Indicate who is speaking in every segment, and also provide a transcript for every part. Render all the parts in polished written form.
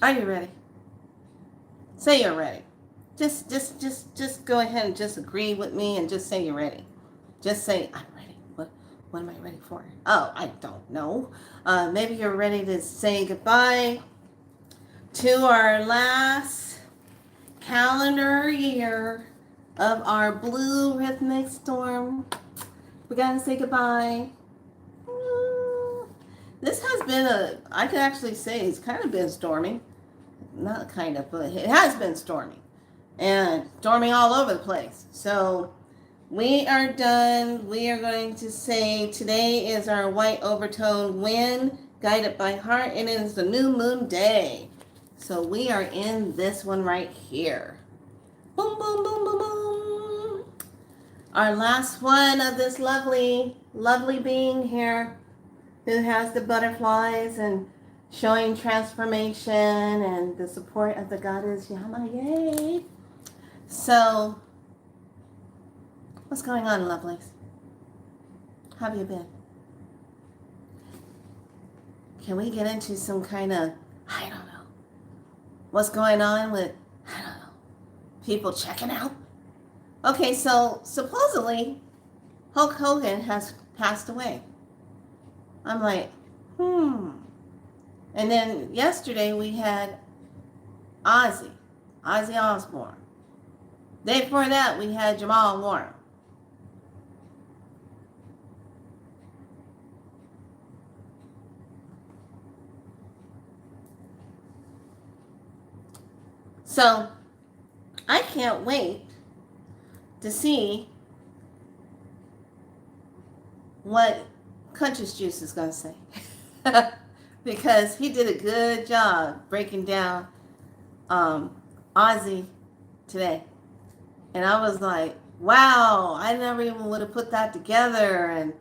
Speaker 1: Are you ready? Say you're ready. Just go ahead and just agree with me and just say you're ready. Just say I'm ready. What am I ready for? Oh, I don't know. Maybe you're ready to say goodbye to our last calendar year of our blue rhythmic storm. We gotta say goodbye. This has been I could actually say it's kind of been stormy. Not kind of, but it has been stormy. And storming all over the place. So we are done. We are going to say today is our white overtone wind guided by heart, and it is the new moon day. So we are in this one right here. Boom, boom, boom, boom, boom. Our last one of this lovely, lovely being here who has the butterflies and showing transformation and the support of the goddess Yama. Yay! So, what's going on, lovelies? How have you been? Can we get into some kind of, I don't know, what's going on with, I don't know, people checking out? Okay, so supposedly Hulk Hogan has passed away. I'm like, And then yesterday we had Ozzy Osbourne. Day before that we had Jamal Warner. So I can't wait to see what Conscious Juice is going to say. Because he did a good job breaking down Ozzy today. And I was like, wow, I never even would have put that together. And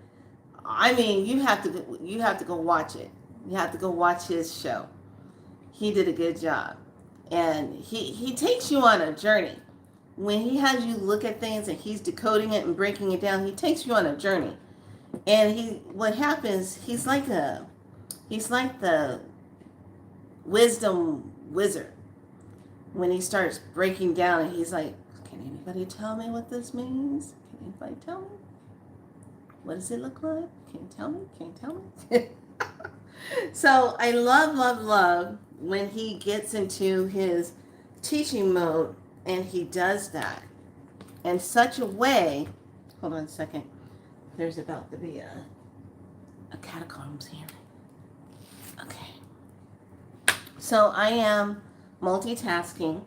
Speaker 1: I mean, you have to go watch it. You have to go watch his show. He did a good job. And he takes you on a journey. When he has you look at things and he's decoding it and breaking it down, he takes you on a journey. And what happens, he's like the wisdom wizard when he starts breaking down and he's like, can anybody tell me what this means? Can anybody tell me? What does it look like? Can you tell me? Can you tell me? So I love when he gets into his teaching mode and he does that in such a way. Hold on a second. There's about to be a catacombs here. Okay. So I am multitasking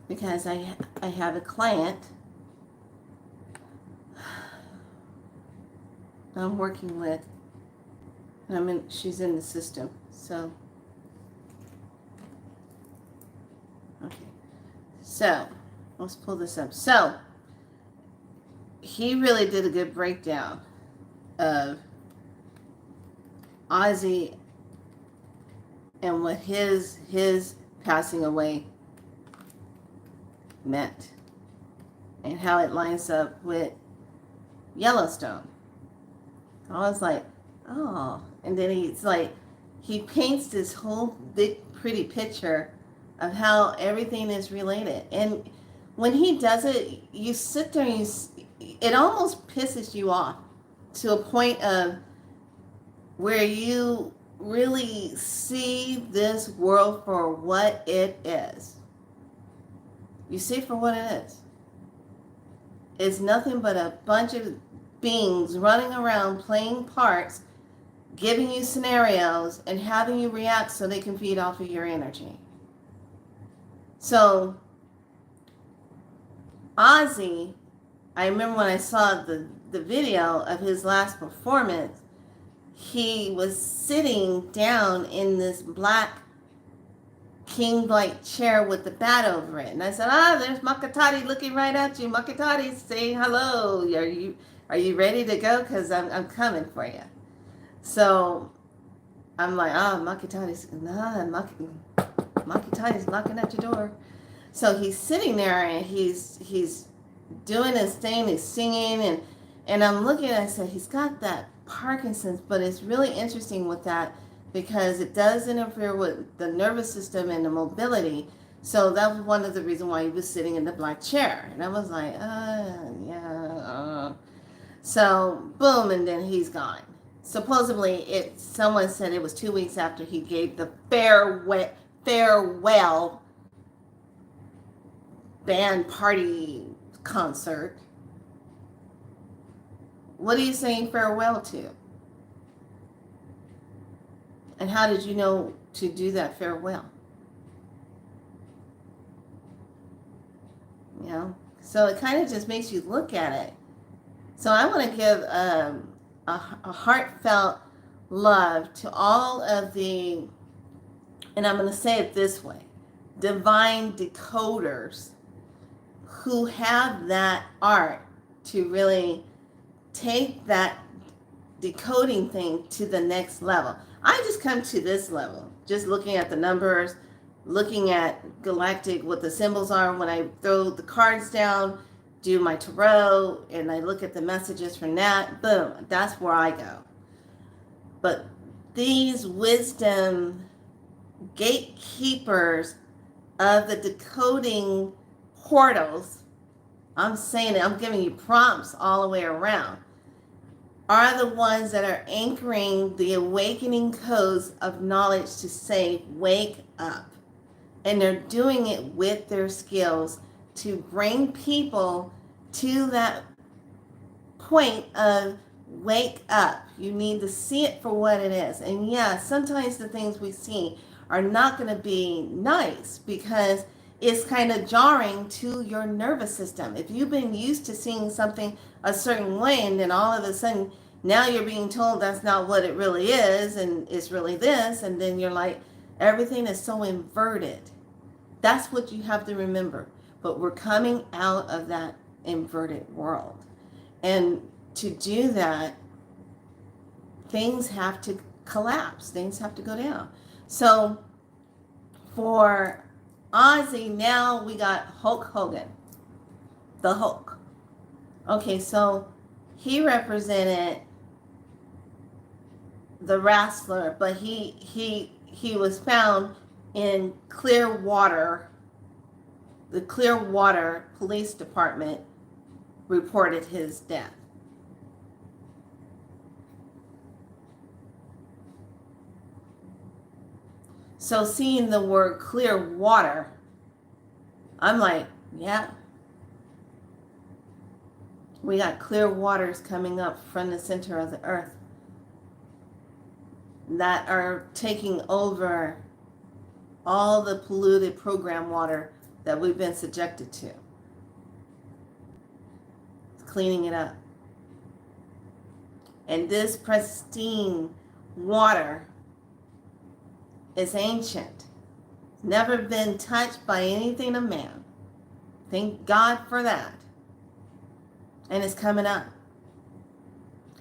Speaker 1: because I have a client I'm working with, and she's in the system. So okay. So let's pull this up. So he really did a good breakdown of Ozzy and what his passing away meant and how it lines up with Yellowstone. I was like, oh. And then he paints this whole big pretty picture of how everything is related. And when he does it, you sit there and it almost pisses you off to a point of where you really see this world for what it is. You see it for what it is. It's nothing but a bunch of beings running around playing parts, giving you scenarios, and having you react so they can feed off of your energy. So, Ozzy, I remember when I saw the video of his last performance, he was sitting down in this black king-like chair with the bat over it. And I said, there's Makatati looking right at you. Makatati saying hello. Are you ready to go? Because I'm coming for you. So I'm like, Makatati's knocking at your door. So he's sitting there and he's doing his thing, he's singing, and I'm looking and I said, he's got that Parkinson's, but it's really interesting with that because it does interfere with the nervous system and the mobility. So that was one of the reasons why he was sitting in the black chair. And I was like, yeah. So boom, and then he's gone. Supposedly, someone said it was 2 weeks after he gave the farewell band party concert. What are you saying farewell to? And how did you know to do that farewell? You know? So it kind of just makes you look at it. So I want to give a heartfelt love to all of the, and I'm going to say it this way, divine decoders who have that art to really take that decoding thing to the next level. I just come to this level, just looking at the numbers, looking at galactic, what the symbols are when I throw the cards down, do my tarot, and I look at the messages from that, boom, that's where I go. But these wisdom gatekeepers of the decoding portals, I'm saying it, I'm giving you prompts all the way around, are the ones that are anchoring the awakening codes of knowledge to say, wake up. And they're doing it with their skills to bring people to that point of wake up. You need to see it for what it is. And yeah, sometimes the things we see are not going to be nice because it's kind of jarring to your nervous system. If you've been used to seeing something a certain way and then all of a sudden now you're being told that's not what it really is and it's really this, and then you're like, everything is so inverted. That's what you have to remember. But we're coming out of that inverted world. And to do that, things have to collapse. Things have to go down. So for Ozzy, now we got Hulk Hogan, the Hulk. Okay, so he represented the wrestler, but he was found in Clearwater. The Clearwater Police Department reported his death. So seeing the word clear water, I'm like, yeah. We got clear waters coming up from the center of the earth that are taking over all the polluted program water that we've been subjected to. It's cleaning it up. And this pristine water is ancient. Never been touched by anything of man. Thank God for that. And it's coming up.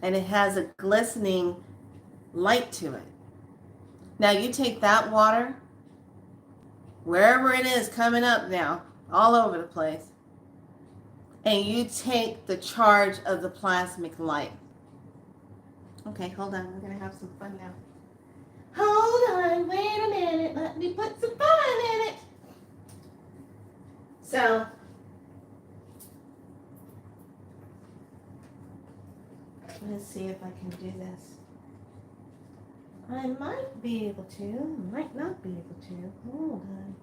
Speaker 1: And it has a glistening light to it. Now you take that water, wherever it is coming up now, all over the place, and you take the charge of the plasmic light. Okay, hold on. We're going to have some fun now. Hold on. Wait a minute. Let me put some fun in it. So, let's see if I can do this. I might be able to, might not be able to. Hold on.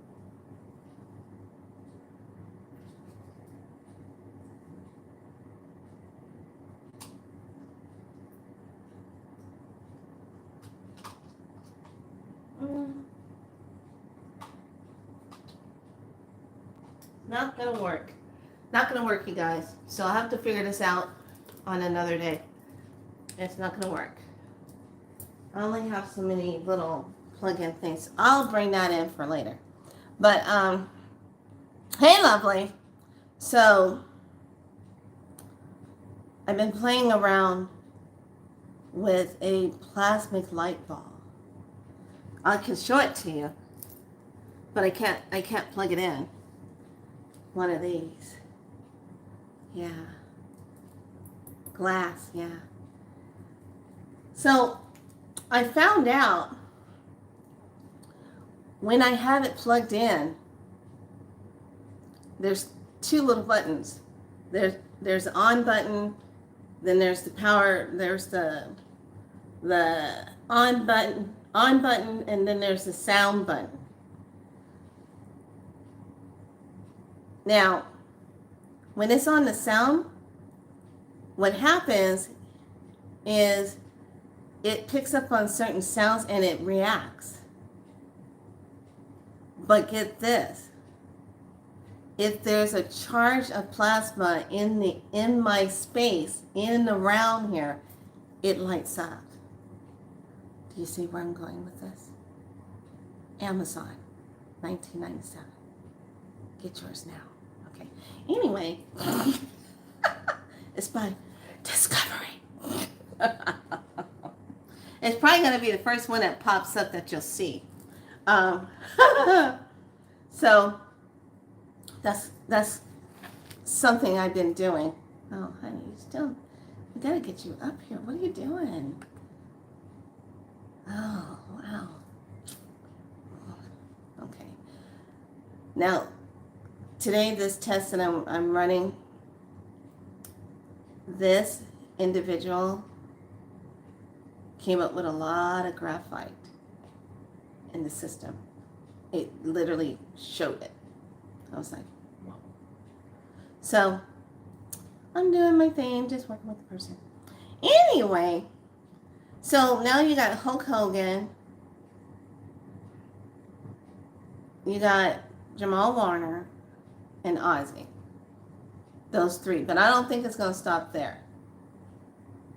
Speaker 1: Not gonna work. Not gonna work, you guys. So I'll have to figure this out on another day. It's not gonna work. I only have so many little plug-in things. I'll bring that in for later. But hey, lovely. So I've been playing around with a plasmic light ball. I can show it to you, but I can't plug it in. One of these. Yeah. Glass, yeah. So I found out when I have it plugged in, there's two little buttons. There's the on button, then there's the power, there's the on button, and then there's the sound button. Now, when it's on the sound, what happens is it picks up on certain sounds and it reacts. But get this, if there's a charge of plasma in my space, in and around here, it lights up. Do you see where I'm going with this? Amazon, 1997. Get yours now. Okay. Anyway, it's by Discovery. It's probably going to be the first one that pops up that you'll see. So that's something I've been doing. Oh, honey, we got to get you up here. What are you doing? Oh, wow. Okay. Now, today, this test that I'm running, this individual came up with a lot of graphite in the system. It literally showed it. I was like, whoa. So, I'm doing my thing, just working with the person. Anyway, so now you got Hulk Hogan, you got Jamal Warner, and Ozzy. Those three. But I don't think it's going to stop there.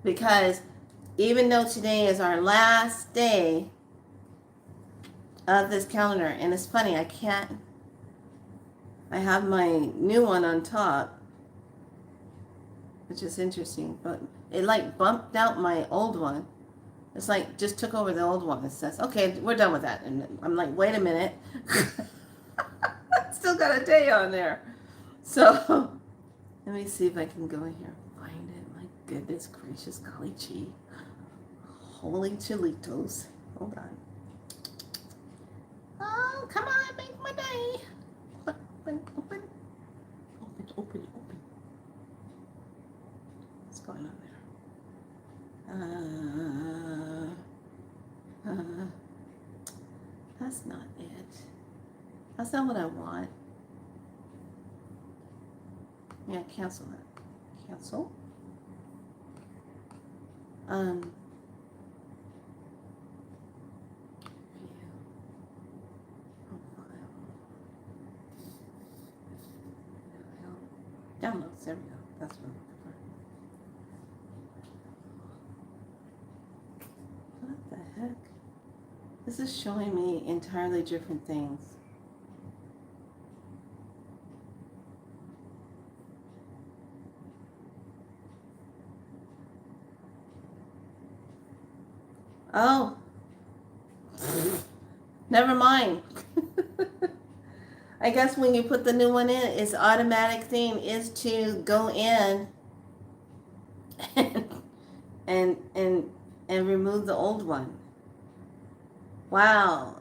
Speaker 1: Because even though today is our last day of this calendar, and it's funny, I have my new one on top, which is interesting, but it like bumped out my old one. It's like just took over the old one. It says, okay, we're done with that. And I'm like, wait a minute. Still got a day on there. So let me see if I can go in here and find it. My goodness gracious, golly gee. Holy chilitos. Hold on. Oh, come on, make my day. Open. What's going on there? That's not it. That's not what I want. Yeah, cancel that. Cancel. View. Profile. Downloads. There we go. That's what I'm looking for. What the heck? This is showing me entirely different things. Oh, never mind. I guess when you put the new one in, its automatic thing is to go in and remove the old one. Wow.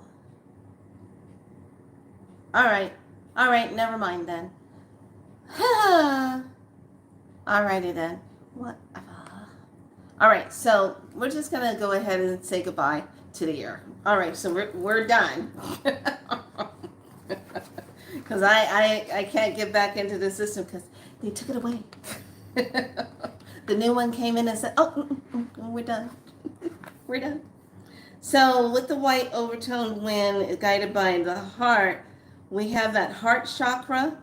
Speaker 1: All right, never mind then. Alrighty then. What? All right, so we're just gonna go ahead and say goodbye to the year. All right, so we're done. Because I can't get back into the system because they took it away. The new one came in and said, oh, we're done. We're done. So with the white overtone wind guided by the heart, we have that heart chakra.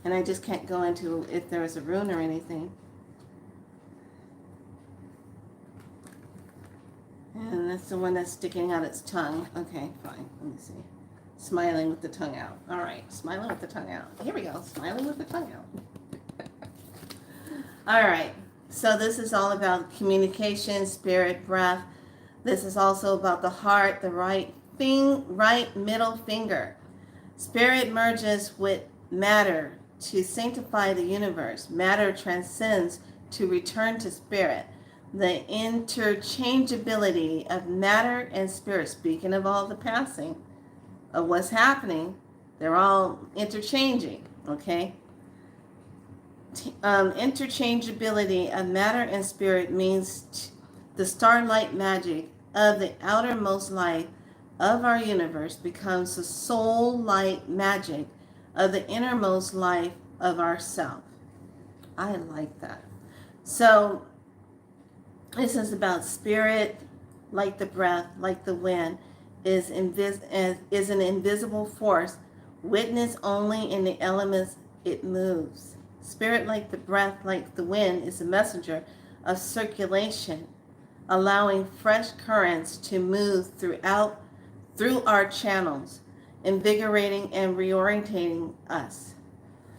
Speaker 1: And I just can't go into if there was a rune or anything. And that's the one that's sticking out its tongue. Okay, fine. Let me see. Smiling with the tongue out. All right, smiling with the tongue out. Here we go. Smiling with the tongue out. All right. So this is all about communication, spirit, breath. This is also about the heart, the right middle finger. Spirit merges with matter to sanctify the universe. Matter transcends to return to spirit. The interchangeability of matter and spirit, speaking of all the passing, of what's happening. They're all interchanging, okay? Interchangeability of matter and spirit means the starlight magic of the outermost light of our universe becomes the soul light magic of the innermost life of ourself. I like that. So this is about spirit, like the breath, like the wind, is an invisible force, witnessed only in the elements it moves. Spirit, like the breath, like the wind, is a messenger of circulation, allowing fresh currents to move through our channels, invigorating and reorientating us.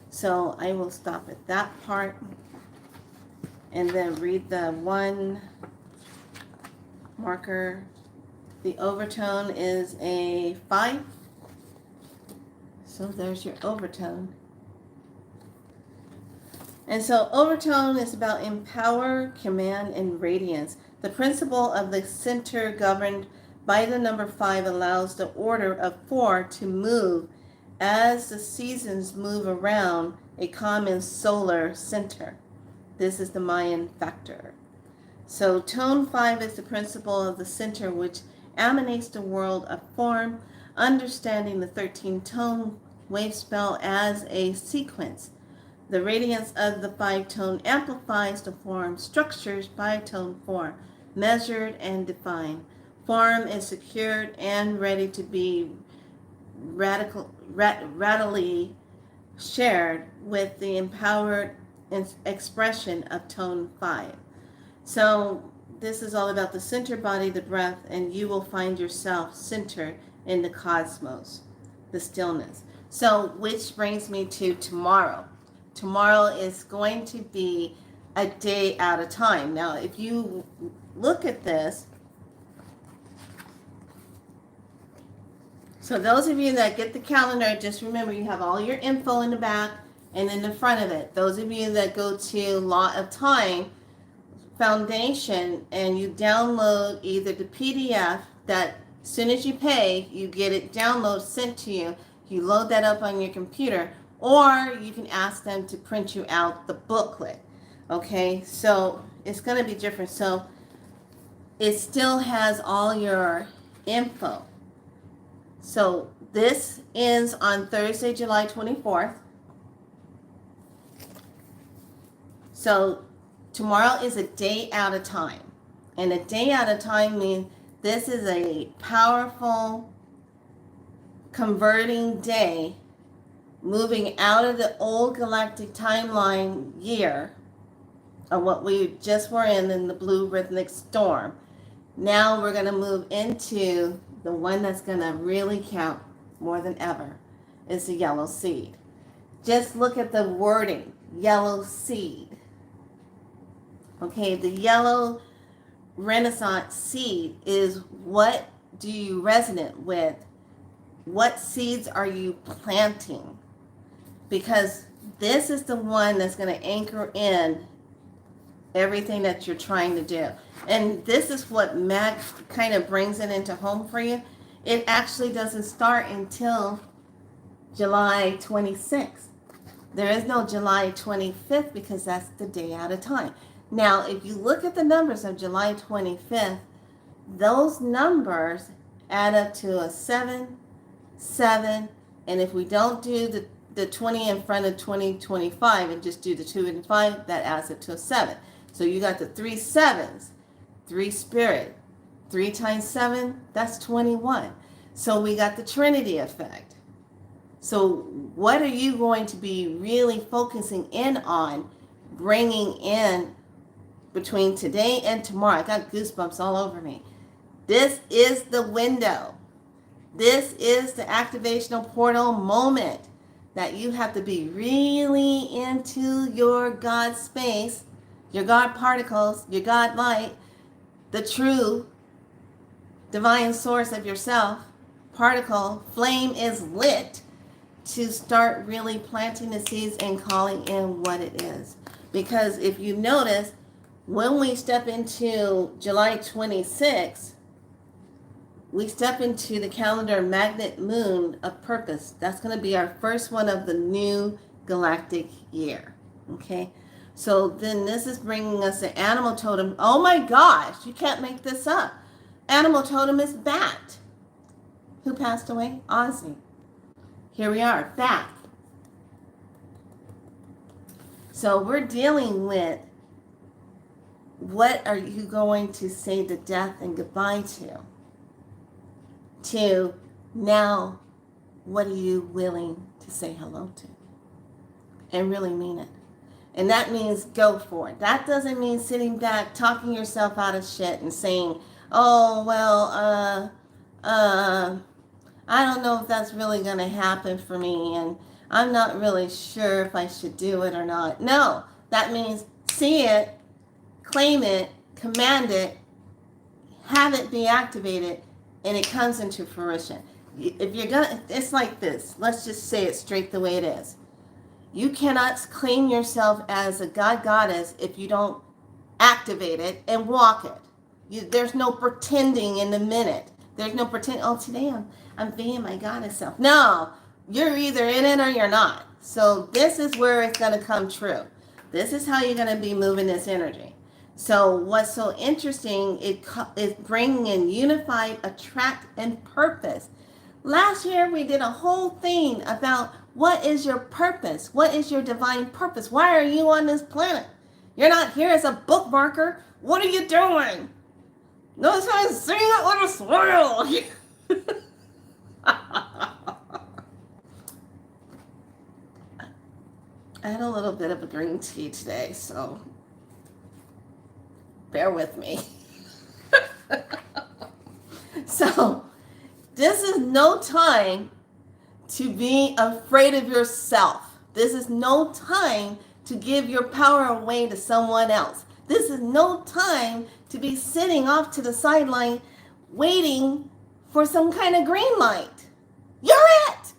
Speaker 1: So I will stop at that part and then read the one marker. The overtone is a 5. So there's your overtone. And so overtone is about empower, command, and radiance. The principle of the center governed by the number 5 allows the order of 4 to move as the seasons move around a common solar center. This is the Mayan factor. So tone 5 is the principle of the center which emanates the world of form, understanding the 13-tone wave spell as a sequence. The radiance of the 5-tone amplifies the form structures by tone 4, measured and defined. Form is secured and ready to be radically shared with the empowered expression of tone 5. So this is all about the center body, the breath, and you will find yourself centered in the cosmos, the stillness. So which brings me to tomorrow. Tomorrow is going to be a day at a time. Now, if you look at this, so those of you that get the calendar, just remember you have all your info in the back and in the front of it. Those of you that go to Law of Time Foundation and you download either the PDF that as soon as you pay, you get it download sent to you. You load that up on your computer, or you can ask them to print you out the booklet. Okay, so it's going to be different. So it still has all your info. So this ends on Thursday, July 24th. So tomorrow is a day at a time. And a day at a time means this is a powerful converting day, moving out of the old galactic timeline year of what we just were in the blue rhythmic storm. Now we're going to move into the one that's going to really count more than ever, is the yellow seed. Just look at the wording, yellow seed. Okay, the yellow Renaissance seed is what do you resonate with? What seeds are you planting? Because this is the one that's going to anchor in everything that you're trying to do. And this is what Mac kind of brings it into home for you. It actually doesn't start until July 26th. There is no July 25th because that's the day at a time. Now, if you look at the numbers of July 25th, those numbers add up to a 7, 7, and if we don't do the 20 in front of 2025 and just do the 2 and 5, that adds up to a 7. So you got the 3 sevens, 3 spirit, 3 times 7, that's 21. So we got the Trinity effect. So what are you going to be really focusing in on, bringing in between today and tomorrow? I got goosebumps all over me. This is the window. This is the activational portal moment that you have to be really into your God space, your God particles, your God light, the true divine source of yourself, particle, flame is lit, to start really planting the seeds and calling in what it is. Because if you notice, when we step into July 26th, we step into the calendar magnet moon of purpose. That's going to be our first one of the new galactic year. Okay. So then this is bringing us the animal totem. Oh my gosh, you can't make this up. Animal totem is bat. Who passed away? Ozzy. Here we are, back. So we're dealing with what are you going to say to death and goodbye to now what are you willing to say hello to and really mean it. And that means go for it. That doesn't mean sitting back talking yourself out of shit and saying, oh well I don't know if that's really going to happen for me and I'm not really sure if I should do it or not. No, that means see it, claim it, command it, have it be activated, and it comes into fruition. If you're gonna, it's like this. Let's just say it straight the way it is. You cannot claim yourself as a god goddess if you don't activate it and walk it. There's no pretending in the minute. There's no pretend. Oh, today I'm being my goddess self. No, you're either in it or you're not. So this is where it's going to come true. This is how you're going to be moving this energy. So what's so interesting is bringing in unified, attract, and purpose. Last year we did a whole thing about what is your purpose? What is your divine purpose? Why are you on this planet? You're not here as a bookmarker. What are you doing? Notice how I'm saying it with a swirl. I had a little bit of a green tea today, so bear with me. So, this is no time to be afraid of yourself. This is no time to give your power away to someone else. This is no time to be sitting off to the sideline waiting for some kind of green light. You're it!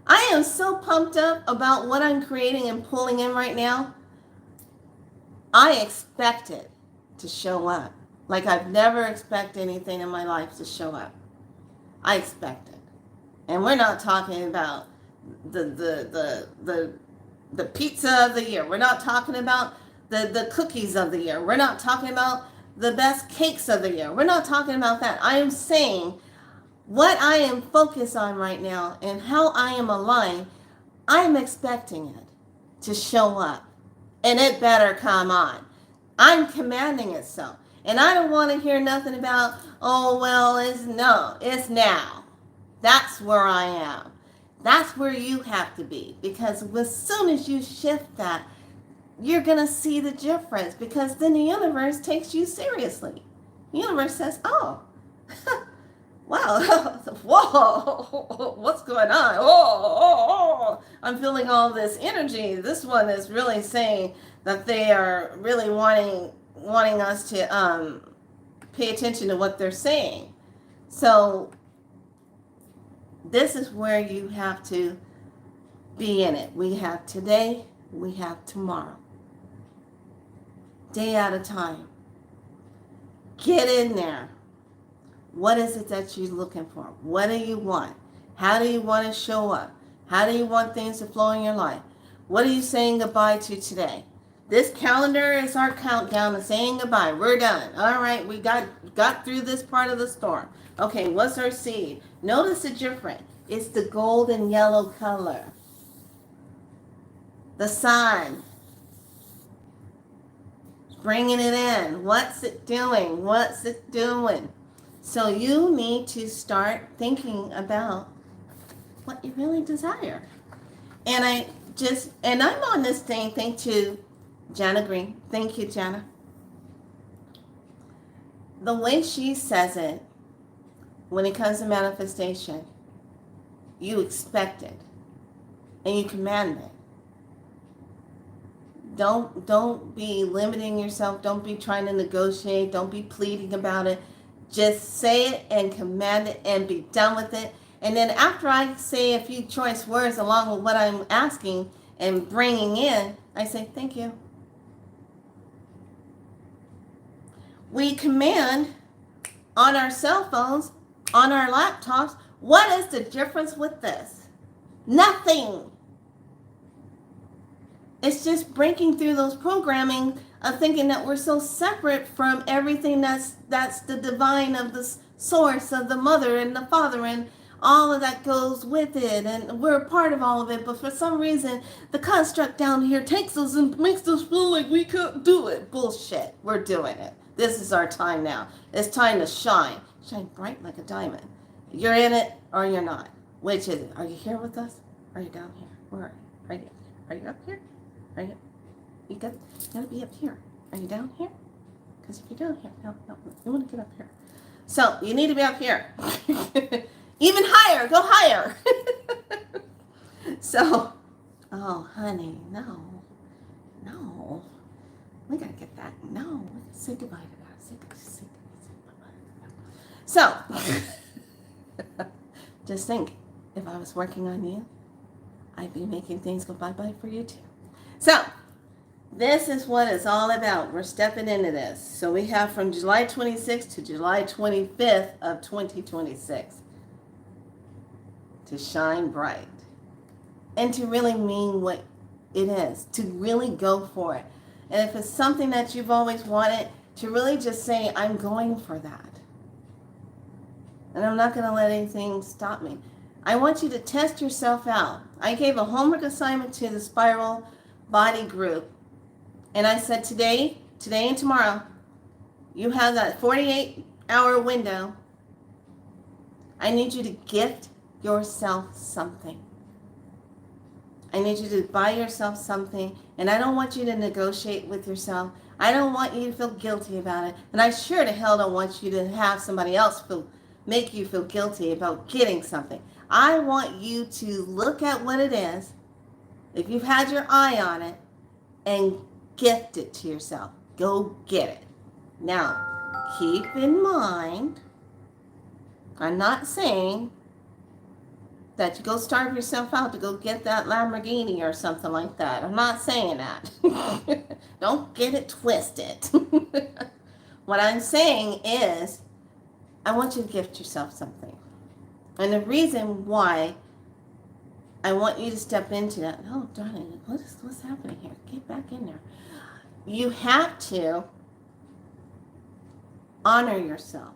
Speaker 1: I am so pumped up about what I'm creating and pulling in right now. I expect it to show up. Like I've never expected anything in my life to show up. I expect it. And we're not talking about the pizza of the year. We're not talking about the cookies of the year. We're not talking about the best cakes of the year. We're not talking about that. I am saying what I am focused on right now and how I am aligned, I am expecting it to show up. And it better come on. I'm commanding it so. And I don't want to hear nothing about, oh, well, it's now. That's where I am. That's where you have to be. Because as soon as you shift that, you're going to see the difference. Because then the universe takes you seriously. The universe says, oh, wow, whoa, what's going on? Oh, I'm feeling all this energy. This one is really saying that they are really wanting us to pay attention to what they're saying. So this is where you have to be in it. We have today, we have tomorrow. Day at a time. Get in there. What is it that you're looking for? What do you want? How do you want to show up? How do you want things to flow in your life? What are you saying goodbye to today? This calendar is our countdown to saying goodbye. We're done. All right, we got through this part of the storm. Okay, what's our seed? Notice the difference. It's the gold and yellow color. The sun. Bringing it in. What's it doing? What's it doing? So you need to start thinking about what you really desire. And I'm on this thing, thank you, Jana Green. Thank you, Jana. The way she says it, when it comes to manifestation, you expect it and you command it. Don't be limiting yourself. Don't be trying to negotiate. Don't be pleading about it. Just say it and command it and be done with it. And then after I say a few choice words along with what I'm asking and bringing in, I say, thank you. We command on our cell phones, on our laptops. What is the difference with this? Nothing. It's just breaking through those programming of thinking that we're so separate from everything that's the divine of the source of the mother and the father and all of that goes with it, and we're a part of all of it. But for some reason, the construct down here takes us and makes us feel like we can't do it. Bullshit. We're doing it. This is our time now. It's time to shine. Shine bright like a diamond. You're in it or you're not. Which is it? Are you here with us? Are you down here? Where are you? Are you? Are you up here? Are you? You gotta be up here. Are you down here? Because if you're down here, no, you want to get up here. So you need to be up here. Even higher. Go higher. So, oh, honey, no. We gotta get that. No, we gotta say goodbye to that. Say goodbye. So, just think, if I was working on you, I'd be making things go bye-bye for you too. So, this is what it's all about. We're stepping into this. So we have from July 26th to July 25th of 2026 to shine bright and to really mean what it is, to really go for it. And if it's something that you've always wanted, to really just say, I'm going for that. And I'm not going to let anything stop me. I want you to test yourself out. I gave a homework assignment to the Spiral Body group. And I said, today and tomorrow, you have that 48-hour window. I need you to gift yourself something. I need you to buy yourself something. And I don't want you to negotiate with yourself. I don't want you to feel guilty about it. And I sure to hell don't want you to have somebody else make you feel guilty about getting something. I want you to look at what it is, if you've had your eye on it, and gift it to yourself. Go get it. Now, keep in mind, I'm not saying that you go starve yourself out to go get that Lamborghini or something like that. I'm not saying that. Don't get it twisted. What I'm saying is, I want you to gift yourself something. And the reason why I want you to step into that, oh, darling, what's happening here? Get back in there. You have to honor yourself.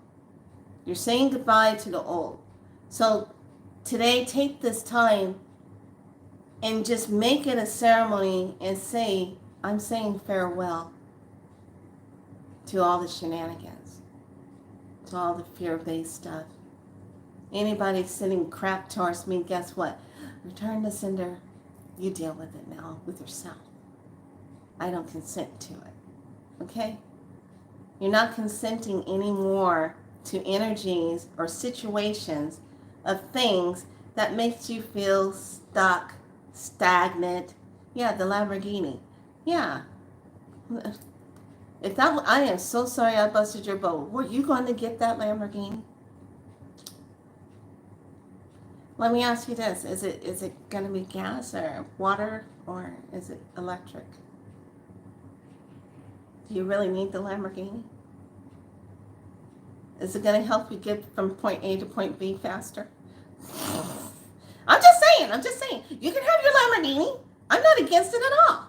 Speaker 1: You're saying goodbye to the old. So today, take this time and just make it a ceremony and say, I'm saying farewell to all the shenanigans, to all the fear-based stuff. Anybody sending crap towards me, guess what? Return to sender. You deal with it now with yourself. I don't consent to it. Okay? You're not consenting anymore to energies or situations of things that makes you feel stuck, stagnant. Yeah, the Lamborghini. Yeah. I am so sorry I busted your bubble. Were you going to get that Lamborghini? Let me ask you this. Is it going to be gas or water or is it electric? Do you really need the Lamborghini? Is it going to help you get from point A to point B faster? I'm just saying. You can have your Lamborghini. I'm not against it at all.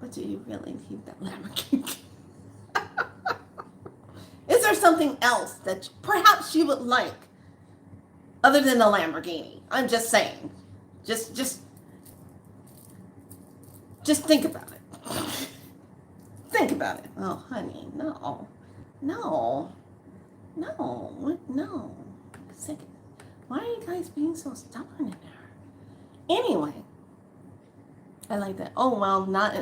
Speaker 1: But do you really need that Lamborghini? Is there something else that perhaps you would like other than a Lamborghini? I'm just saying. Just think about it. Think about it. Oh, honey, no. Second. Why are you guys being so stubborn in there? Anyway, I like that. Oh, well, not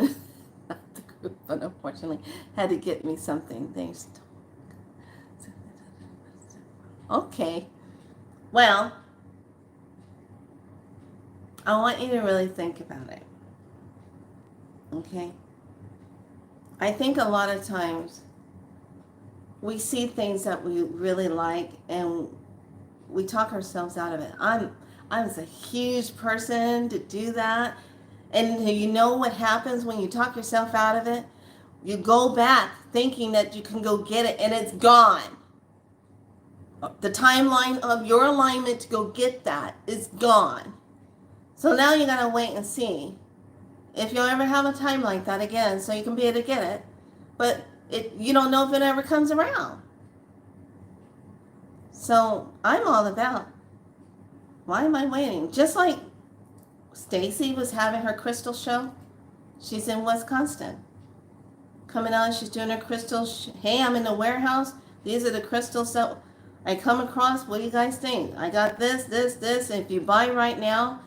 Speaker 1: the group, but unfortunately had to get me something. Okay. Well, I want you to really think about it. Okay? I think a lot of times we see things that we really like and we talk ourselves out of it. I was a huge person to do that. And you know what happens when you talk yourself out of it? You go back thinking that you can go get it and it's gone. The timeline of your alignment to go get that is gone. So now you gotta wait and see if you'll ever have a time like that again, so you can be able to get it. But you don't know if it ever comes around. So I'm all about, why am I waiting? Just like Stacy was having her crystal show. She's in Wisconsin. Coming out, she's doing her crystal. Hey, I'm in the warehouse. These are the crystals that I come across. What do you guys think? I got this. And if you buy right now,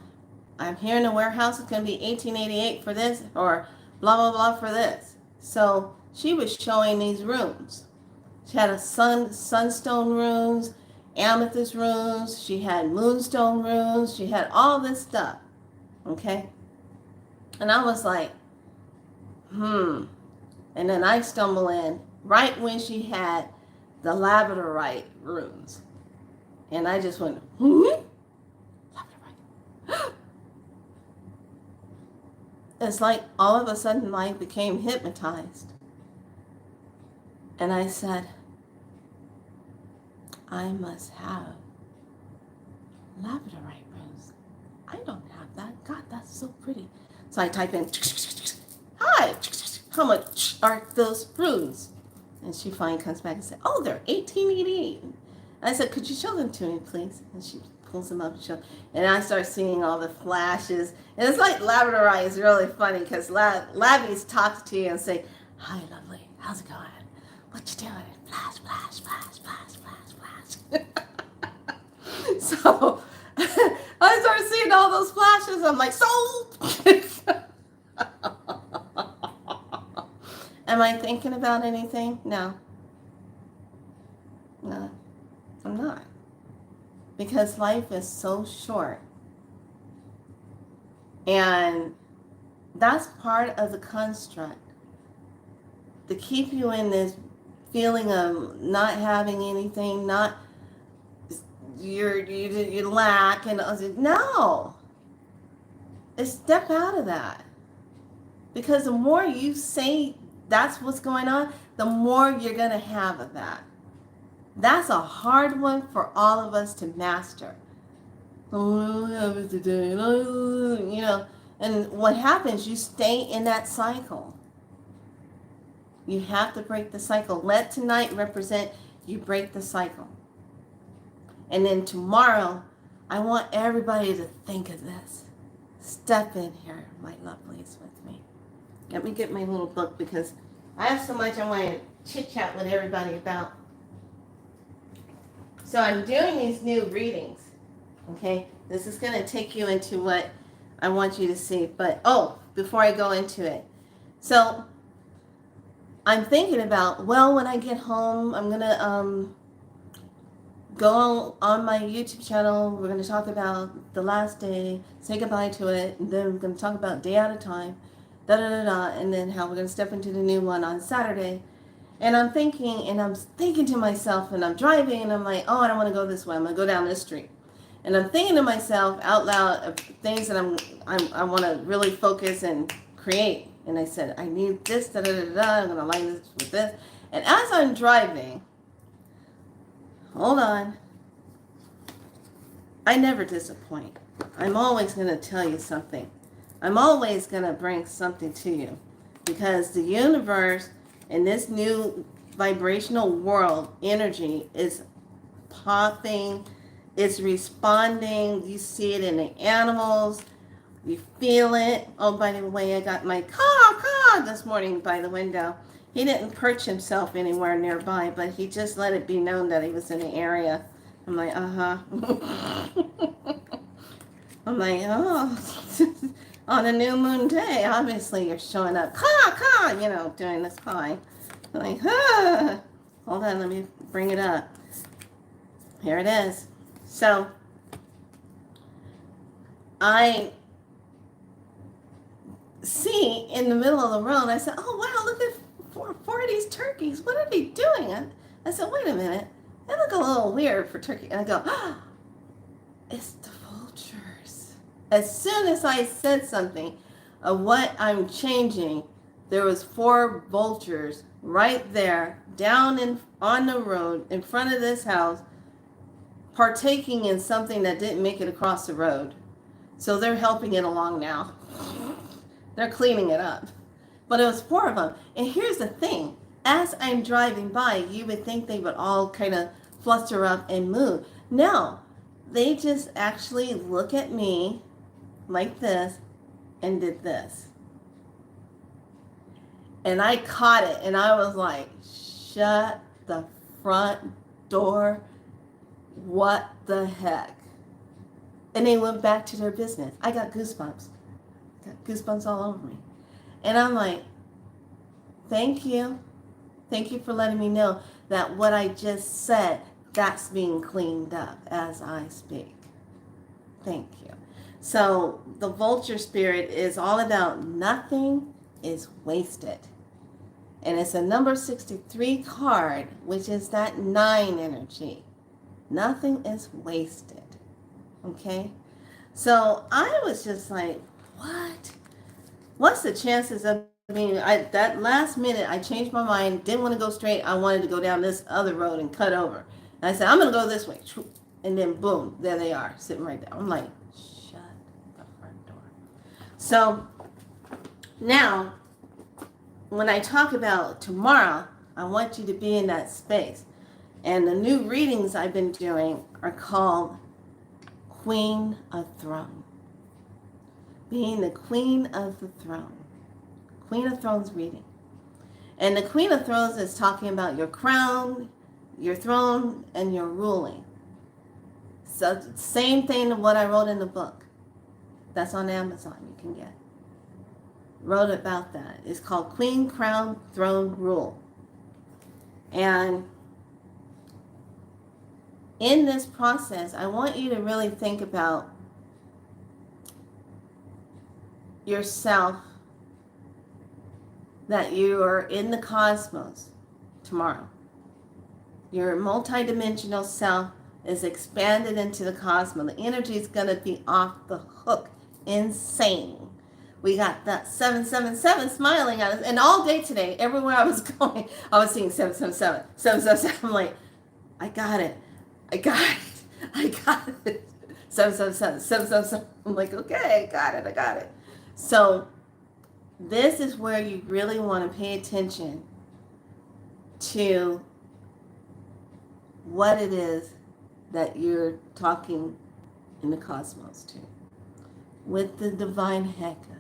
Speaker 1: I'm here in the warehouse. It's going to be $18.88 for this, or blah, blah, blah for this. So she was showing these runes. She had a sunstone runes, amethyst runes. She had moonstone runes. She had all this stuff. Okay? And I was like, And then I stumble in right when she had the labradorite runes. And I just went, Labradorite. It's like all of a sudden I became hypnotized. And I said, I must have labradorite runes. I don't have that. God, that's so pretty. So I type in, hi, how much are those runes? And she finally comes back and said, oh, they're $18.88. I said, could you show them to me, please? And she pulls them up and shows. And I start seeing all the flashes. And it's like labradorite is really funny because Labbies talk to you and say, hi, lovely, how's it going? What you doing? Flash, flash, flash, flash, flash, flash. So I start seeing all those flashes. I'm like, sold. Am I thinking about anything? No, I'm not. Because life is so short. And that's part of the construct. To keep you in this feeling of not having anything, not you lack, and no. Step out of that. Because the more you say that's what's going on, the more you're going to have of that. That's a hard one for all of us to master. Oh, I have it today. You know, and what happens, you stay in that cycle. You have to break the cycle. Let tonight represent you break the cycle. And then tomorrow, I want everybody to think of this. Step in here, my lovelies, with me. Let me get my little book because I have so much I want to chit-chat with everybody about. So I'm doing these new readings, okay? This is going to take you into what I want you to see. But, before I go into it. So I'm thinking about, when I get home, I'm going to go on my YouTube channel. We're going to talk about the last day, say goodbye to it, and then we're going to talk about day at a time, and then how we're going to step into the new one on Saturday. And I'm thinking to myself, and I'm driving, and I'm like, I don't want to go this way. I'm going to go down this street. And I'm thinking to myself out loud of things that I want to really focus and create. And I said, I need this, I'm going to line this with this. And as I'm driving, hold on, I never disappoint. I'm always going to tell you something. I'm always going to bring something to you. Because the universe in this new vibrational world, energy is popping, it's responding. You see it in the animals. You feel it. Oh, by the way, I got my caw this morning by the window. He didn't perch himself anywhere nearby, but he just let it be known that he was in the area. I'm like, I'm like, on a new moon day, obviously you're showing up, doing this pie. I'm like, hold on, let me bring it up. Here it is. So, I see in the middle of the road, I said, oh, wow, look at four of these turkeys. What are they doing? I said, wait a minute. They look a little weird for turkey. And I go, it's the vultures. As soon as I said something of what I'm changing, there was 4 vultures right there down in on the road in front of this house, partaking in something that didn't make it across the road. So they're helping it along now. They're cleaning it up. But it was 4 of them. And here's the thing. As I'm driving by, you would think they would all kind of fluster up and move. No, they just actually look at me like this and did this. And I caught it and I was like, shut the front door. What the heck? And they went back to their business. I got goosebumps. Got goosebumps all over me. And I'm like, thank you. Thank you for letting me know that what I just said, that's being cleaned up as I speak. Thank you. So the vulture spirit is all about nothing is wasted. And it's a number 63 card, which is that 9 energy. Nothing is wasted. Okay? So I was just like, what? What's the chances of being, that last minute, I changed my mind, didn't want to go straight. I wanted to go down this other road and cut over. And I said, I'm going to go this way. And then boom, there they are, sitting right there. I'm like, shut the front door. So now, when I talk about tomorrow, I want you to be in that space. And the new readings I've been doing are called Queen of Throne. Being the Queen of the Throne. Queen of Thrones reading. And the Queen of Thrones is talking about your crown, your throne, and your ruling. So same thing to what I wrote in the book. That's on Amazon, you can get. Wrote about that. It's called Queen, Crown, Throne, Rule. And in this process, I want you to really think about yourself, that you are in the cosmos tomorrow. Your multidimensional self is expanded into the cosmos. The energy is going to be off the hook. Insane. We got that 777 smiling at us. And all day today, everywhere I was going, I was seeing 777, 777. I'm like, I got it. I got it. I got it. 777, 777. I'm like, okay, I got it. So this is where you really want to pay attention to what it is that you're talking in the cosmos to. With the divine Heka.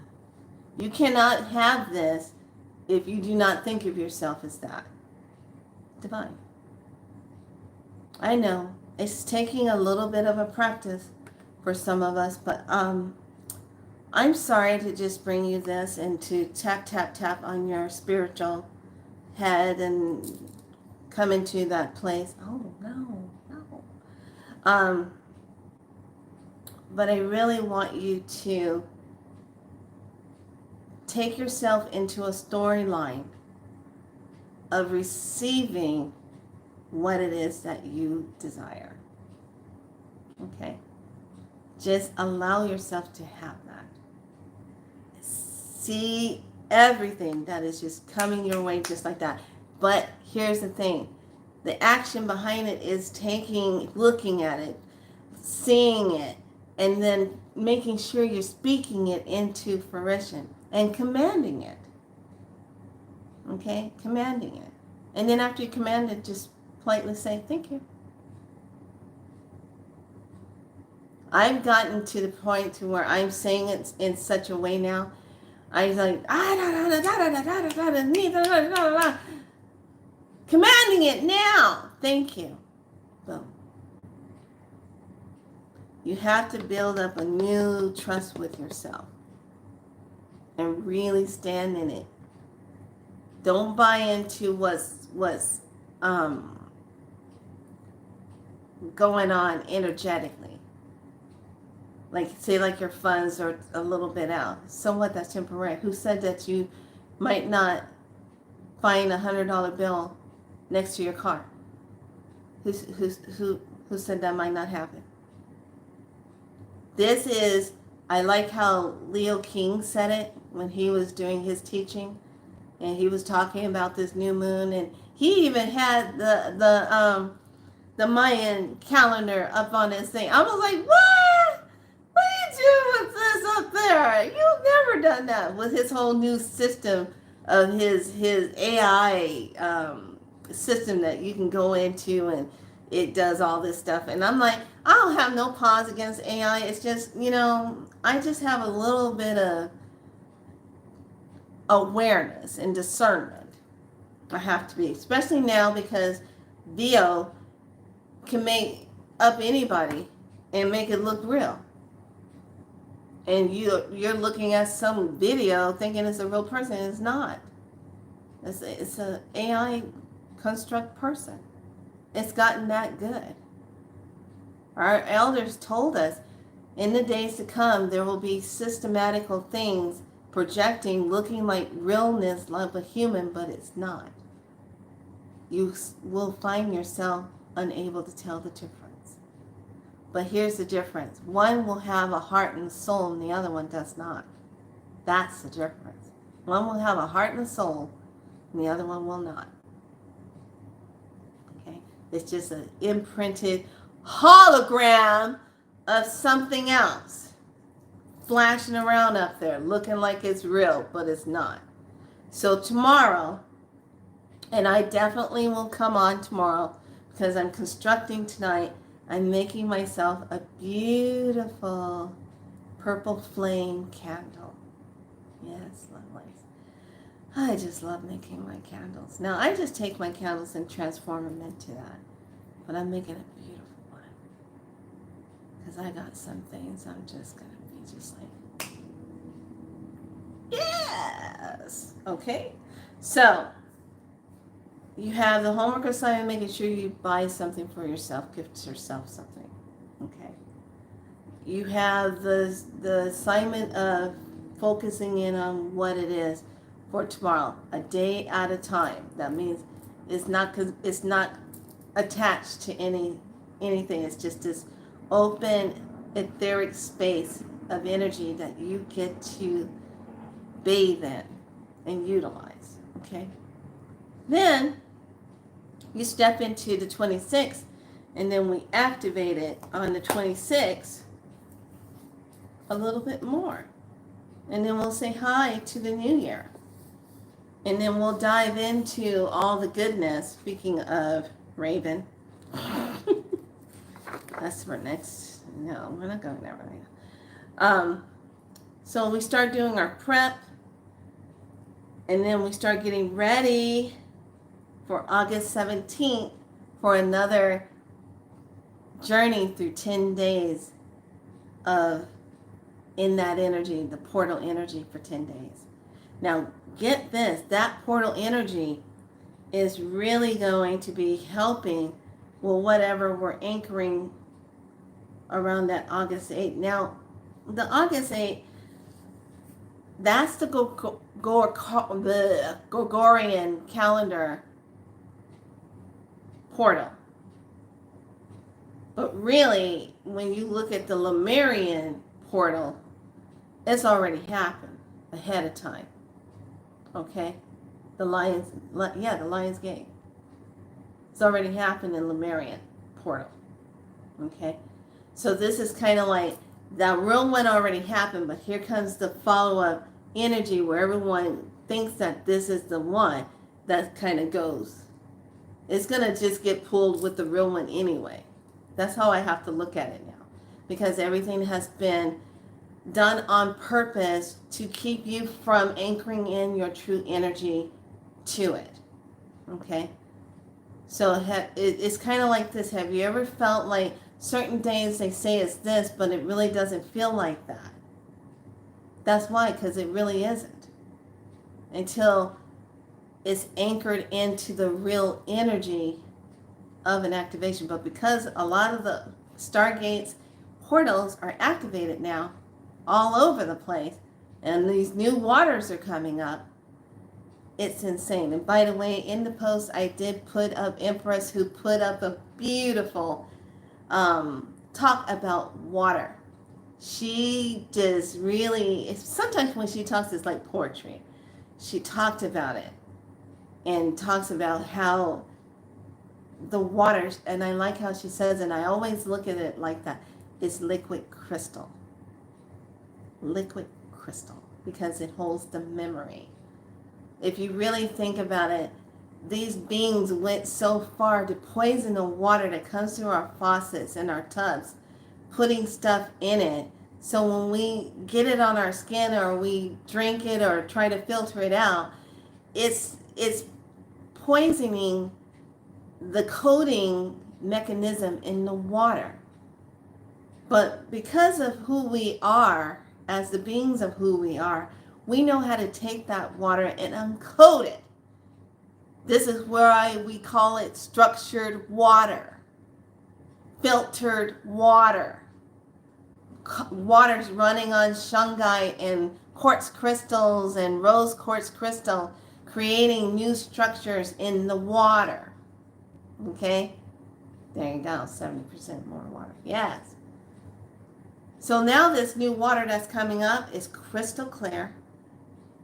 Speaker 1: You cannot have this if you do not think of yourself as that. Divine. I know it's taking a little bit of a practice for some of us, but I'm sorry to just bring you this and to tap on your spiritual head and come into that place. Oh, no. But I really want you to take yourself into a storyline of receiving what it is that you desire. Okay? Just allow yourself to have that. See everything that is just coming your way just like that. But here's the thing. The action behind it is looking at it, seeing it, and then making sure you're speaking it into fruition and commanding it. Okay? Commanding it. And then after you command it, just politely say, thank you. I've gotten to the point to where I'm saying it in such a way now. I'm like, commanding it now. Thank you. Boom. You have to build up a new trust with yourself and really stand in it. Don't buy into what's going on energetically. Like, say like your funds are a little bit out. So what? That's temporary. Who said that you might not find $100 bill next to your car? Who said that might not happen? This is, I like how Leo King said it when he was doing his teaching. and he was talking about this new moon, and he even had the Mayan calendar up on his thing. I was like, what? What are you doing with this up there? You've never done that with his whole new system of his AI system that you can go into, and it does all this stuff. And I'm like, I don't have no pause against AI. It's just, I just have a little bit of awareness and discernment. I have to be, especially now because Theo can make up anybody and make it look real. And you're looking at some video thinking it's a real person. It's not. It's an AI construct person. It's gotten that good. Our elders told us in the days to come there will be systematical things projecting, looking like realness like a human, but it's not. You will find yourself unable to tell the difference. But here's the difference. One will have a heart and soul and the other one does not. That's the difference. One will have a heart and a soul and the other one will not. Okay? It's just an imprinted hologram of something else flashing around up there looking like it's real, but it's not. So tomorrow, and I definitely will come on tomorrow because I'm constructing tonight. I'm making myself a beautiful purple flame candle. Yes, lovely. I just love making my candles. Now, I just take my candles and transform them into that. But I'm making a beautiful one. Because I got some things I'm just going to be just like, yes! Okay? So, you have the homework assignment, making sure you buy something for yourself, gift yourself something. Okay. You have the assignment of focusing in on what it is for tomorrow, a day at a time. That means it's not attached to anything. It's just this open etheric space of energy that you get to bathe in and utilize. Okay. Then you step into the 26th, and then we activate it on the 26th a little bit more. And then we'll say hi to the new year. And then we'll dive into all the goodness. Speaking of Raven, that's for next. No, we're not going there right now. So we start doing our prep, and then we start getting ready for August 17th for another journey through 10 days of in that energy, the portal energy for 10 days. Now, get this, that portal energy is really going to be helping with whatever we're anchoring around that August 8th. Now, the August 8th, that's the Gregorian calendar portal. But really, when you look at the Lemurian portal, it's already happened ahead of time. Okay? The Lion's Gate. It's already happened in Lemurian portal. Okay? So this is kind of like, that real one already happened, but here comes the follow-up energy where everyone thinks that this is the one that kind of goes. It's going to just get pulled with the real one anyway. That's how I have to look at it now. Because everything has been done on purpose to keep you from anchoring in your true energy to it. Okay? So it's kind of like this. Have you ever felt like certain days they say it's this, but it really doesn't feel like that? That's why, because it really isn't. Until it's anchored into the real energy of an activation. But because a lot of the stargates portals are activated now all over the place, and these new waters are coming up, it's insane. And by the way, in the post I did put up Empress, who put up a beautiful talk about water. She just really, sometimes when she talks, it's like poetry. she talked about it and talks about how the water, and I like how she says, and I always look at it like that, is liquid crystal. Liquid crystal, because it holds the memory. If you really think about it, these beings went so far to poison the water that comes through our faucets and our tubs, putting stuff in it. So when we get it on our skin or we drink it or try to filter it out, it's poisoning the coating mechanism in the water. But because of who we are, as the beings of who we are, we know how to take that water and uncoat it. This is why we call it structured water, filtered water. Water's running on shungite and quartz crystals and rose quartz crystal, creating new structures in the water. Okay? There you go, 70% more water. Yes. So now this new water that's coming up is crystal clear.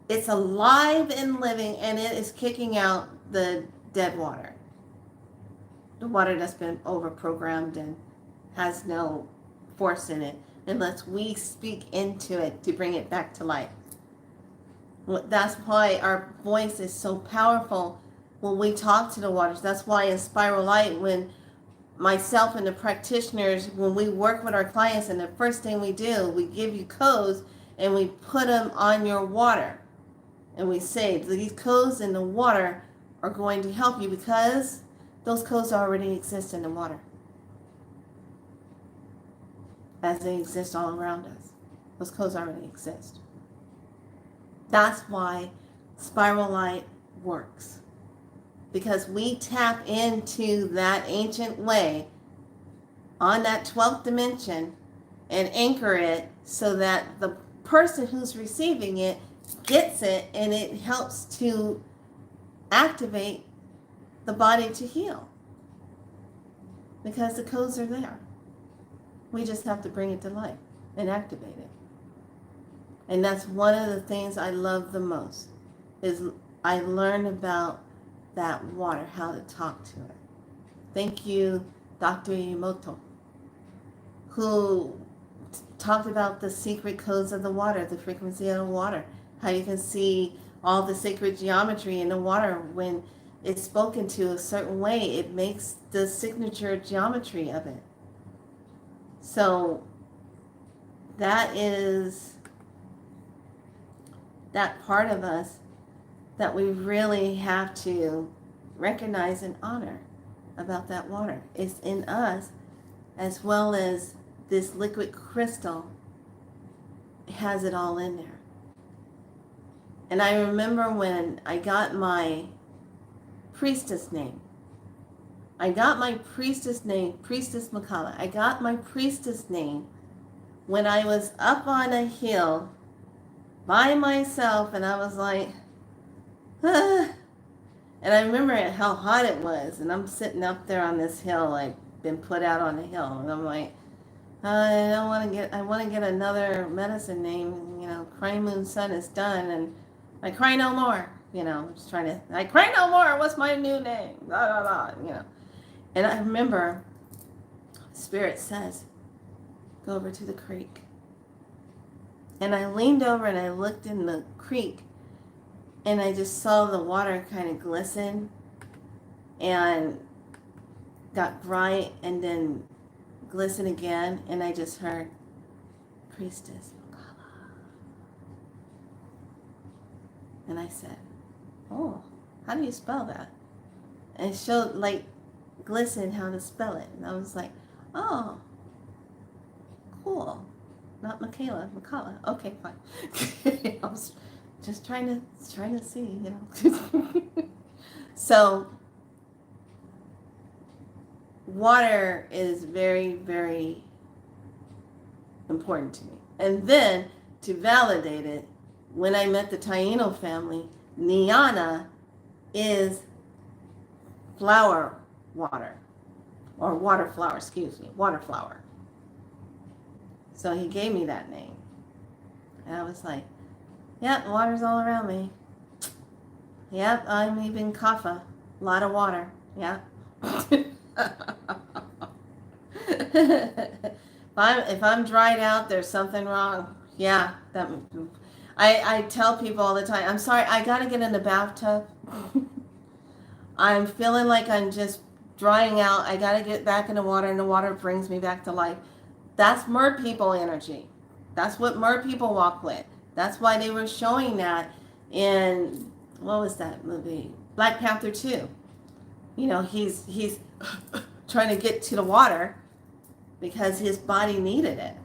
Speaker 1: It's alive and living, and it is kicking out the dead water. The water that's been overprogrammed and has no force in it, unless we speak into it to bring it back to life. That's why our voice is so powerful when we talk to the waters. That's why in Spiral Light, when myself and the practitioners, when we work with our clients, and the first thing we do, we give you codes and we put them on your water. And we say, these codes in the water are going to help you because those codes already exist in the water, as they exist all around us. Those codes already exist. That's why Spiral Light works. Because we tap into that ancient way on that 12th dimension and anchor it so that the person who's receiving it gets it, and it helps to activate the body to heal. Because the codes are there. We just have to bring it to life and activate it. And that's one of the things I love the most, is I learned about that water, how to talk to it. Thank you, Dr. Emoto, who talked about the secret codes of the water, the frequency of the water, how you can see all the sacred geometry in the water when it's spoken to a certain way. It makes the signature geometry of it. So that is that part of us that we really have to recognize and honor about that water. It's in us, as well as this liquid crystal has it all in there. And I remember when I got my priestess name. I got my priestess name, Priestess Makala. I got my priestess name when I was up on a hill by myself, and I was like, ah. And I remember how hot it was, and I'm sitting up there on this hill, like been put out on the hill, and I'm like, I want to get another medicine name, Crying Moon Sun is done, and I cry no more, I'm just trying to, I cry no more, what's my new name, blah, blah, blah, And I remember Spirit says, go over to the creek. And I leaned over and I looked in the creek, and I just saw the water kind of glisten and got bright and then glisten again, and I just heard, Priestess Makala. And I said, oh, how do you spell that? And it showed like glisten how to spell it. And I was like, oh, cool. Not Michaela, Makala. Okay, fine. I was just trying to see, So water is very, very important to me. And then to validate it, when I met the Taino family, Niana is flower water, or water flower, water flower. So he gave me that name. And I was like, yeah, water's all around me. Yep, I'm even kapha. A lot of water. Yeah. if I'm dried out, there's something wrong. Yeah, I tell people all the time, I'm sorry, I gotta get in the bathtub. I'm feeling like I'm just drying out. I gotta get back in the water, and the water brings me back to life. That's mer people energy. That's what mer people walk with. That's why they were showing that in, what was that movie? Black Panther 2. You know, he's trying to get to the water because his body needed it.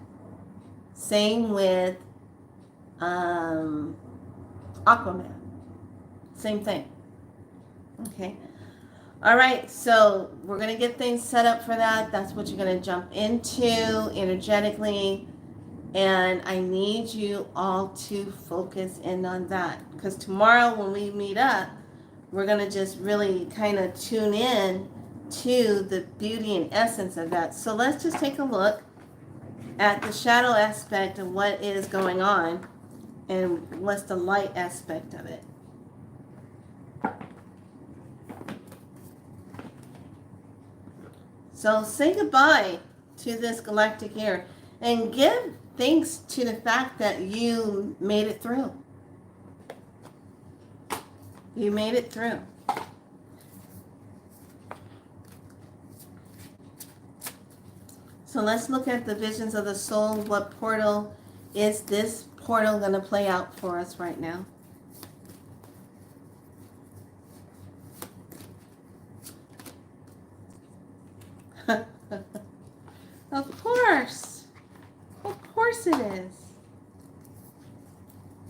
Speaker 1: Same with Aquaman. Same thing. Okay. All right, so we're going to get things set up for that. That's what you're going to jump into energetically. And I need you all to focus in on that. Because tomorrow when we meet up, we're going to just really kind of tune in to the beauty and essence of that. So let's just take a look at the shadow aspect of what is going on and what's the light aspect of it. So say goodbye to this galactic year and give thanks to the fact that you made it through. You made it through. So let's look at the visions of the soul. What portal is this portal going to play out for us right now? Of course. Of course it is.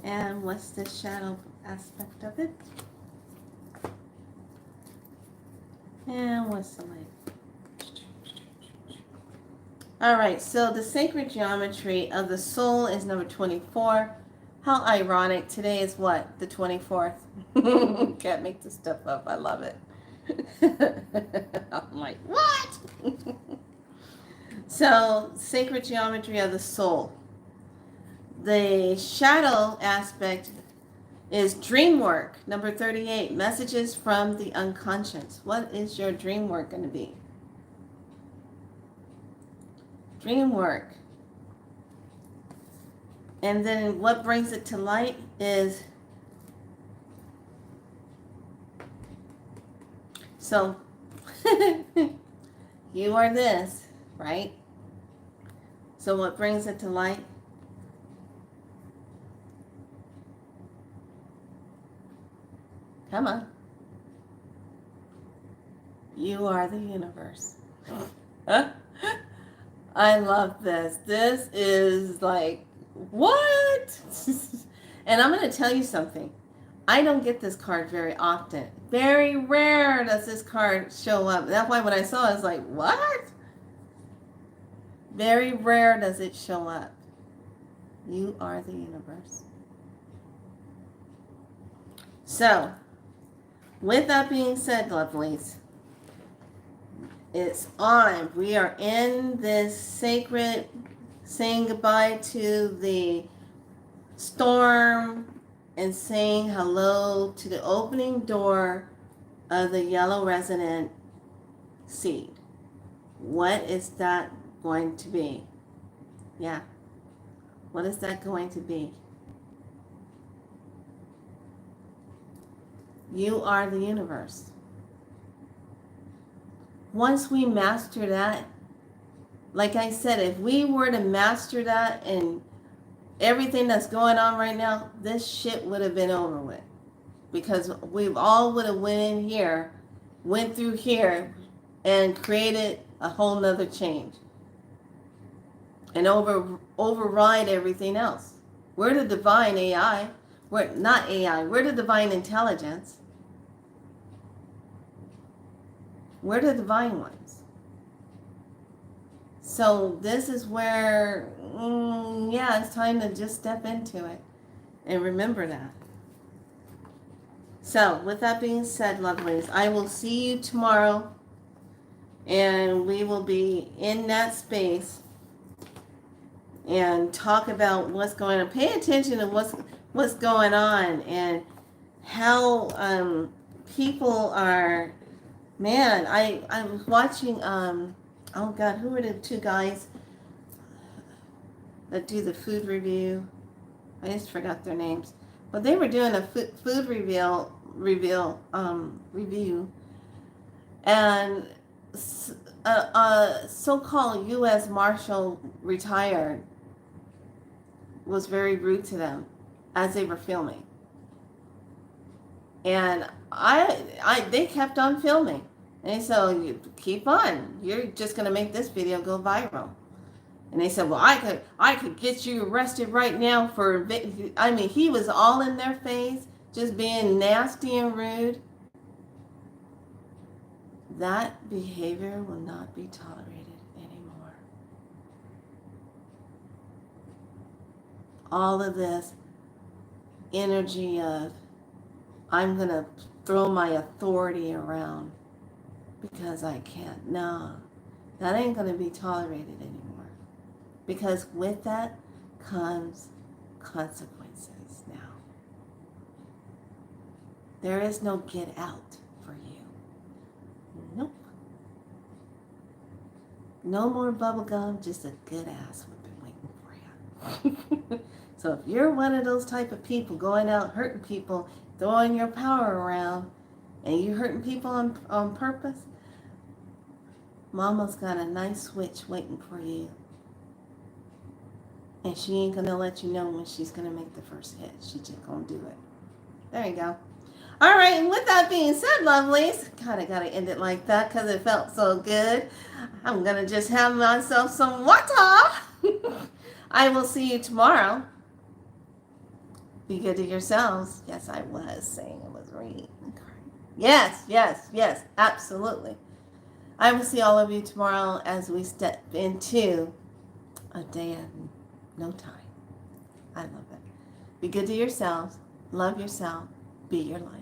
Speaker 1: And what's the shadow aspect of it? And what's the light? All right, so the sacred geometry of the soul is number 24. How ironic. Today is what? The 24th. Can't make this stuff up. I love it. I'm like, what? So, sacred geometry of the soul. The shadow aspect is dream work, number 38. Messages from the unconscious. What is your dream work going to be? Dream work. And then what brings it to light is, so you are this, right? So what brings it to light? Come on. You are the universe. I love this. This is like, what? And I'm going to tell you something. I don't get this card very often. Very rare does this card show up. That's why when I saw it, I was like, what? Very rare does it show up. You are the universe. So, with that being said, lovelies, it's on. We are in this sacred saying goodbye to the storm and saying hello to the opening door of the yellow resonant seed. What is that going to be? Yeah. What is that going to be? You are the universe. Once we master that, like I said, if we were to master that and everything that's going on right now, this shit would have been over with. Because we all would have went in here, went through here, and created a whole nother change. And override everything else. We're the divine AI. We're not AI. We're the divine intelligence. We're the divine ones. So this is where, yeah, it's time to just step into it. And remember that. So with that being said, lovelies, I will see you tomorrow. And we will be in that space and talk about what's going on. Pay attention to what's going on and how people are, man, I was watching, oh God, who were the two guys that do the food review? I just forgot their names. But they were doing a food review, and a so-called U.S. Marshal retired was very rude to them as they were filming. And they kept on filming. And so you keep on. You're just gonna make this video go viral. And they said, well, I could get you arrested right now for, I mean, he was all in their face, just being nasty and rude. That behavior will not be tolerated anymore. All of this energy of, I'm going to throw my authority around because I can't. No, that ain't going to be tolerated anymore. Because with that comes consequences now. There is no get out for you. Nope. No more bubble gum, just a good ass whipping waiting for you. So if you're one of those type of people going out hurting people, throwing your power around, and you hurting people on purpose, Mama's got a nice switch waiting for you. And she ain't going to let you know when she's going to make the first hit. She's just going to do it. There you go. All right, and with that being said, lovelies, kind of got to end it like that because it felt so good. I'm going to just have myself some water. I will see you tomorrow. Be good to yourselves. Yes, I was saying it was reading. Yes, absolutely. I will see all of you tomorrow as we step into a day of no time. I love it. Be good to yourselves. Love yourself. Be your life.